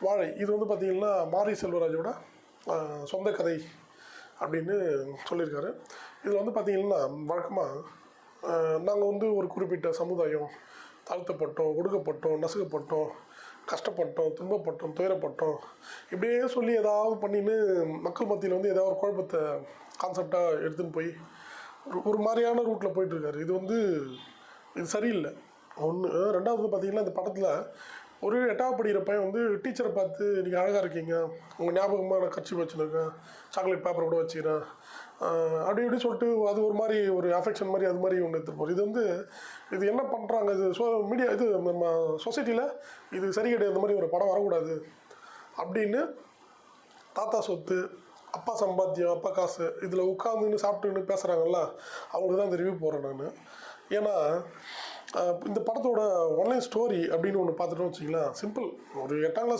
வாழை இது வந்து பார்த்திங்கன்னா மாரி செல்வராஜோட சொந்த கதை அப்படின்னு சொல்லியிருக்காரு. இதில் வந்து பார்த்திங்கன்னா வழக்கமாக நாங்கள் வந்து ஒரு குறிப்பிட்ட சமுதாயம் தாழ்த்தப்பட்டோம், ஒடுக்கப்பட்டோம், நசுக்கப்பட்டோம், கஷ்டப்பட்டோம், துன்பப்பட்டோம், துயரப்பட்டோம், இப்படியே சொல்லி ஏதாவது பண்ணின்னு மக்கள் மத்தியில் வந்து ஏதாவது ஒரு குழப்பத்தை கான்செப்டாக எடுத்துன்னு போய் ஒரு மாதிரியான ரூட்டில் போயிட்டுருக்காரு. இது வந்து இது சரியில்லை. ஒன்று. ரெண்டாவது பார்த்திங்கன்னா இந்த படத்தில் ஒரு 8வது படிக்கிற பையன் வந்து டீச்சரை பார்த்து நீங்கள் அழகாக இருக்கீங்க, உங்கள் ஞாபகமாக நான் கட்சி வச்சுருக்கேன், சாக்லேட் பேப்பர் கூட வச்சுக்கிறேன் அப்படி இப்படி சொல்லிட்டு அது ஒரு மாதிரி ஒரு அஃபெக்ஷன் மாதிரி அது மாதிரி ஒன்று எடுத்துருப்போம். இது வந்து இது என்ன பண்ணுறாங்க, இது மீடியா இது நம்ம சொசைட்டியில் இது சரி கிடையாது, இந்த மாதிரி ஒரு படம் வரக்கூடாது அப்படின்னு தாத்தா சொத்து, அப்பா சம்பாத்தியம், அப்பா காசு இதில் உட்காந்துன்னு சாப்பிட்டுன்னு பேசுகிறாங்கல்ல, அவங்களுக்கு தான் இந்த ரிவ்யூ போடுறேன் நான். ஏன்னா இந்த படத்தோட ஒன்லைன் ஸ்டோரி அப்படின்னு ஒன்று பார்த்துட்டோம்னு வச்சிங்களேன், சிம்பிள். ஒரு 8ஆம் கிளாஸ்